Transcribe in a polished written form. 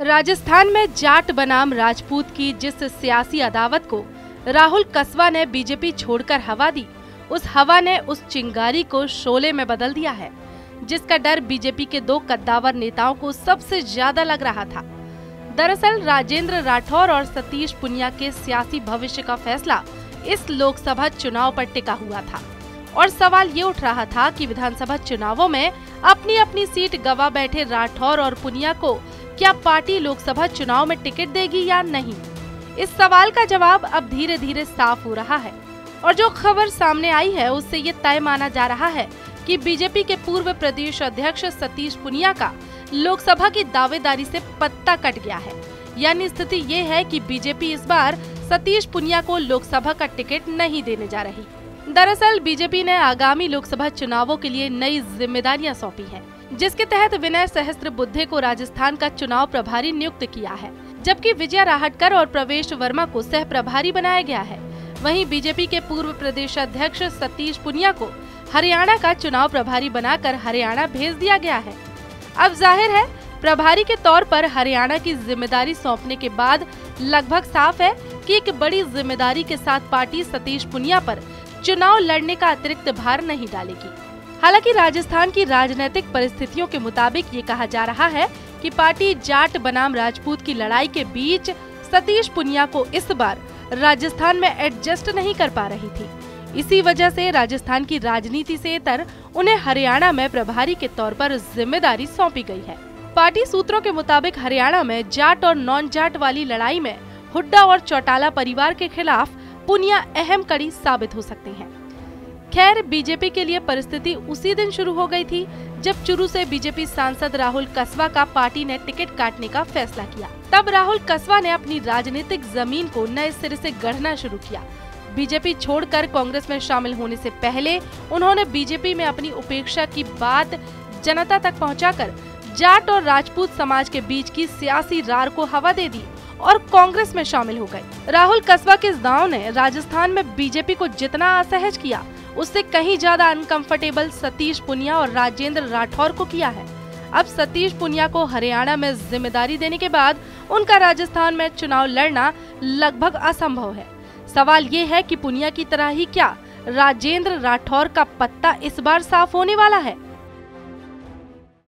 राजस्थान में जाट बनाम राजपूत की जिस सियासी अदावत को राहुल कस्वा ने बीजेपी छोड़कर हवा दी, उस हवा ने उस चिंगारी को शोले में बदल दिया है, जिसका डर बीजेपी के दो कद्दावर नेताओं को सबसे ज्यादा लग रहा था। दरअसल राजेंद्र राठौर और सतीश पुनिया के सियासी भविष्य का फैसला इस लोकसभा चुनाव पर टिका हुआ था और सवाल ये उठ रहा था कि विधानसभा चुनावों में अपनी अपनी सीट गंवा बैठे राठौर और पुनिया को क्या पार्टी लोकसभा चुनाव में टिकट देगी या नहीं। इस सवाल का जवाब अब धीरे धीरे साफ हो रहा है और जो खबर सामने आई है उससे ये तय माना जा रहा है कि बीजेपी के पूर्व प्रदेश अध्यक्ष सतीश पुनिया का लोकसभा की दावेदारी से पत्ता कट गया है। यानी स्थिति ये है कि बीजेपी इस बार सतीश पुनिया को लोकसभा का टिकट नहीं देने जा रही। दरअसल बीजेपी ने आगामी लोकसभा चुनावों के लिए नई जिम्मेदारियां सौंपी हैं, जिसके तहत विनय सहस्त्रबुद्धे को राजस्थान का चुनाव प्रभारी नियुक्त किया है, जबकि विजया राहटकर और प्रवेश वर्मा को सह प्रभारी बनाया गया है। वहीं बीजेपी के पूर्व प्रदेश अध्यक्ष सतीश पुनिया को हरियाणा का चुनाव प्रभारी बनाकर हरियाणा भेज दिया गया है। अब जाहिर है प्रभारी के तौर पर हरियाणा की जिम्मेदारी सौंपने के बाद लगभग साफ है कि एक बड़ी जिम्मेदारी के साथ पार्टी सतीश पुनिया पर चुनाव लड़ने का अतिरिक्त भार नहीं डालेगी। हालांकि राजस्थान की राजनीतिक परिस्थितियों के मुताबिक ये कहा जा रहा है कि पार्टी जाट बनाम राजपूत की लड़ाई के बीच सतीश पुनिया को इस बार राजस्थान में एडजस्ट नहीं कर पा रही थी। इसी वजह से राजस्थान की राजनीति से इतर उन्हें हरियाणा में प्रभारी के तौर पर जिम्मेदारी सौंपी गई है। पार्टी सूत्रों के मुताबिक हरियाणा में जाट और नॉन जाट वाली लड़ाई में हुड्डा और चौटाला परिवार के खिलाफ पुनिया अहम कड़ी साबित हो सकते हैं। खैर, बीजेपी के लिए परिस्थिति उसी दिन शुरू हो गई थी जब चुरू से बीजेपी सांसद राहुल कस्वा का पार्टी ने टिकट काटने का फैसला किया। तब राहुल कस्वा ने अपनी राजनीतिक जमीन को नए सिरे से गढ़ना शुरू किया। बीजेपी छोड़कर कांग्रेस में शामिल होने से पहले उन्होंने बीजेपी में अपनी उपेक्षा की बात जनता तक पहुंचाकर जाट और राजपूत समाज के बीच की सियासी रार को हवा दे दी और कांग्रेस में शामिल हो गए। राहुल कस्वा के इस दांव ने राजस्थान में बीजेपी को जितना असहज किया, उससे कहीं ज्यादा अनकंफर्टेबल सतीश पुनिया और राजेंद्र राठौर को किया है। अब सतीश पुनिया को हरियाणा में जिम्मेदारी देने के बाद उनका राजस्थान में चुनाव लड़ना लगभग असंभव है। सवाल ये है कि पुनिया की तरह ही क्या राजेंद्र राठौर का पत्ता इस बार साफ होने वाला है।